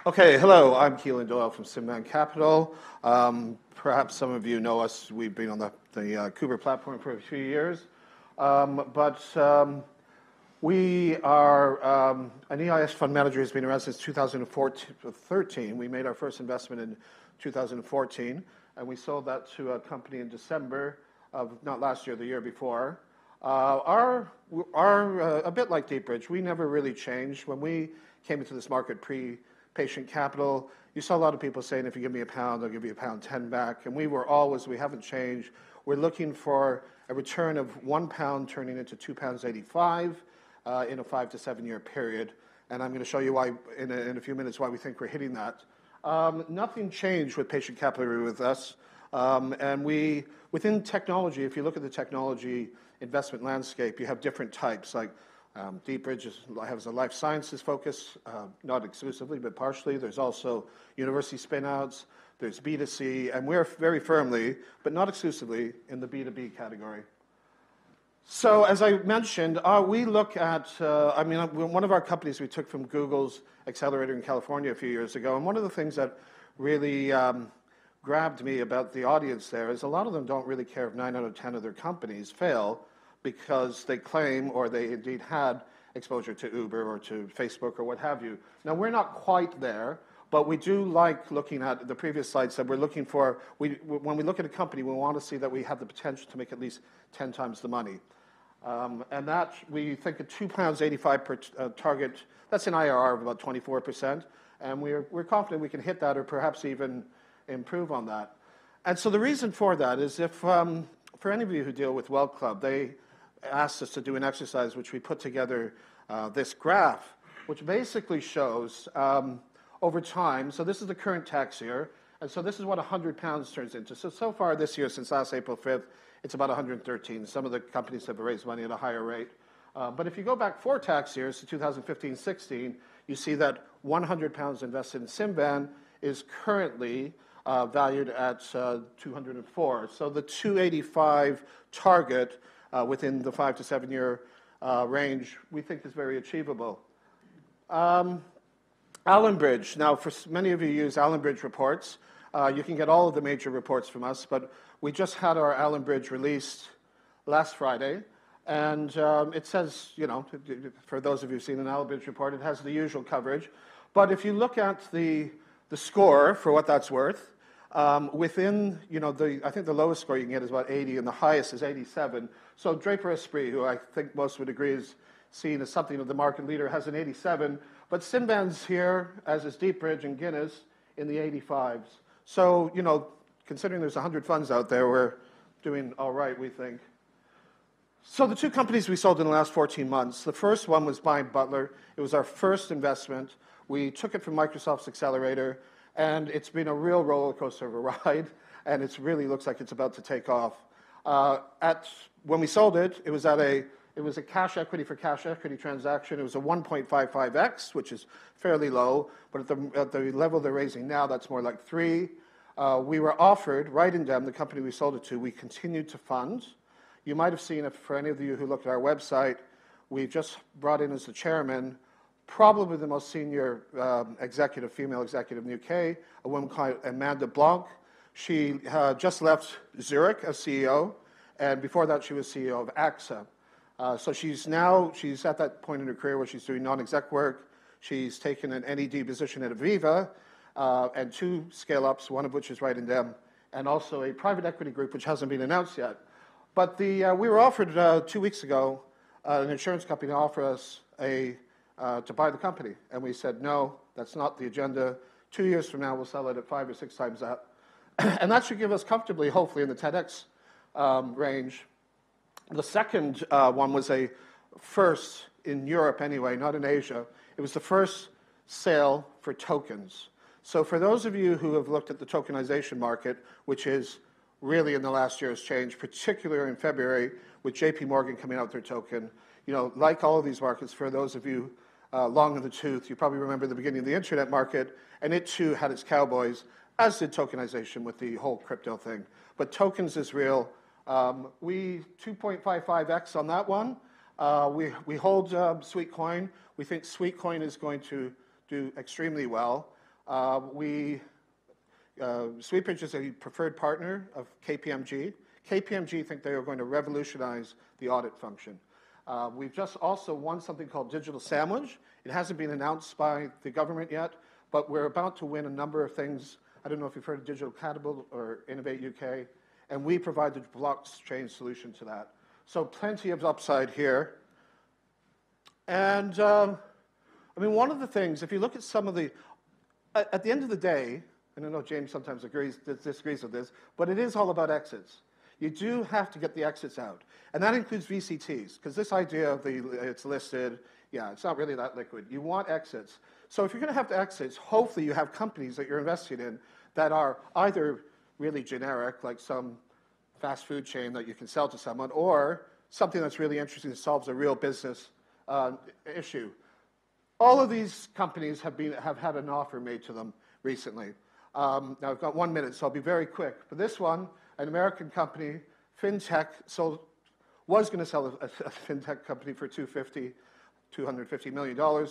Okay, hello, I'm Kealan Doyle from Symvan Capital. Perhaps some of you know us. We've been on the Kuber platform for a few years. We are an EIS fund manager who's been around since 2013. We made our first investment in 2014, and we sold that to a company in December of, not last year, the year before. A bit like Deepbridge, we never really changed. When we came into this market pre-patient capital, you saw a lot of people saying, if you give me £1, I'll give you £1.10 back. And we haven't changed. We're looking for a return of £1 turning into £2.85 in a 5 to 7 year period. And I'm going to show you why in a few minutes why we think we're hitting that. Nothing changed with patient capital with us. Within technology, if you look at the technology investment landscape, you have different types. Like Deepbridge has a life sciences focus, not exclusively, but partially. There's also university spin-outs. There's B2C, and we're very firmly, but not exclusively, in the B2B category. So as I mentioned, we look at, one of our companies we took from Google's accelerator in California a few years ago, and one of the things that really grabbed me about the audience there is a lot of them don't really care if 9 out of 10 of their companies fail because they claim or they indeed had exposure to Uber or to Facebook or what have you. Now, we're not quite there, but we do like looking at the previous slide said we're looking for, when we look at a company, we want to see that we have the potential to make at least 10 times the money. And that, we think a £2.85 per target, that's an IRR of about 24%, and we're confident we can hit that or perhaps even improve on that. And so the reason for that is if, for any of you who deal with Wealth Club, they asked us to do an exercise which we put together this graph, which basically shows over time, so this is the current tax year, and so this is what £100 turns into. So far this year, since last April 5th, it's about 113. Some of the companies have raised money at a higher rate. But if you go back 4 tax years to 2015-16, you see that £100 invested in Symvan is currently valued at 204. So the 285 target within the 5 to 7 year range, we think is very achievable. Allenbridge. Now, for many of you use Allenbridge reports. You can get all of the major reports from us, but we just had our Allenbridge released last Friday. And it says, for those of you who've seen an Allenbridge report, it has the usual coverage. But if you look at the score, for what that's worth, within, I think the lowest score you can get is about 80, and the highest is 87. So Draper Esprit, who I think most would agree is seen as something of the market leader, has an 87. But Symvan's here, as is Deepbridge and Guinness, in the 85s. So, considering there's 100 funds out there, we're doing all right, we think. So the 2 companies we sold in the last 14 months, the first one was buying Butler. It was our first investment. We took it from Microsoft's accelerator, and it's been a real roller coaster of a ride, and it really looks like it's about to take off. When we sold it, it was a cash equity for cash equity transaction. It was a 1.55x, which is fairly low, but at the level they're raising now, that's more like 3. We were offered, Write-N-Dem, the company we sold it to, we continued to fund. You might have seen, for any of you who looked at our website, we just brought in as the chairman probably the most senior female executive in the UK, a woman called Amanda Blanc. She just left Zurich as CEO, and before that she was CEO of AXA. So she's at that point in her career where she's doing non-exec work. She's taken an NED position at Aviva, and 2 scale-ups, one of which is Write-N-Dem, and also a private equity group which hasn't been announced yet. But we were offered 2 weeks ago, an insurance company offered us to buy the company, and we said, no, that's not the agenda. 2 years from now, we'll sell it at 5 or 6 times that. And that should give us comfortably, hopefully, in the 10x range. The second one was a first in Europe anyway, not in Asia. It was the first sale for tokens. So for those of you who have looked at the tokenization market, which is really in the last year has changed, particularly in February with JP Morgan coming out with their token, like all of these markets, for those of you long in the tooth, you probably remember the beginning of the internet market, and it too had its cowboys, as did tokenization with the whole crypto thing. But tokens is real. We 2.55x on that one. We hold Sweetcoin. We think Sweetcoin is going to do extremely well. Sweetbridge is a preferred partner of KPMG. KPMG think they are going to revolutionize the audit function. We've just also won something called Digital Sandwich. It hasn't been announced by the government yet, but we're about to win a number of things. I don't know if you've heard of Digital Catapult or Innovate UK, and we provide the blockchain solution to that. So plenty of upside here. And I mean, one of the things, if you look at some of the, at the end of the day, and I know James sometimes disagrees with this, but it is all about exits. You do have to get the exits out. And that includes VCTs, because this idea of it's listed, yeah, it's not really that liquid. You want exits. So if you're going to have the exits, hopefully you have companies that you're invested in that are either really generic, like some fast food chain that you can sell to someone, or something that's really interesting that solves a real business issue. All of these companies have had an offer made to them recently. Now, I've got 1 minute, so I'll be very quick. But this one, an American company, FinTech, was going to sell a FinTech company for $250 million,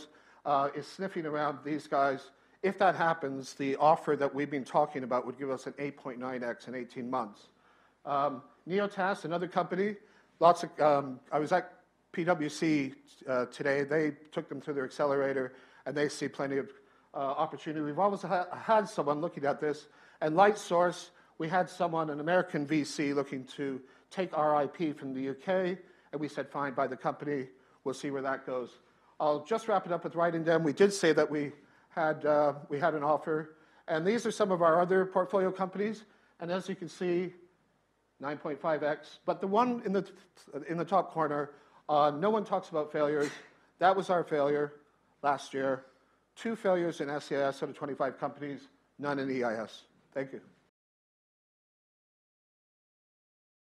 is sniffing around these guys. If that happens, the offer that we've been talking about would give us an 8.9x in 18 months. Neotas, another company, I was at PwC today. They took them through their accelerator, and they see plenty of opportunity. We've always had someone looking at this. And LightSource, we had someone, an American VC, looking to take our IP from the UK, and we said, fine, buy the company. We'll see where that goes. I'll just wrap it up with writing them. We did say that we had an offer, and these are some of our other portfolio companies. And as you can see, 9.5x. But the one in the top corner, no one talks about failures. That was our failure last year. 2 failures in SEIS out of 25 companies, none in EIS. Thank you.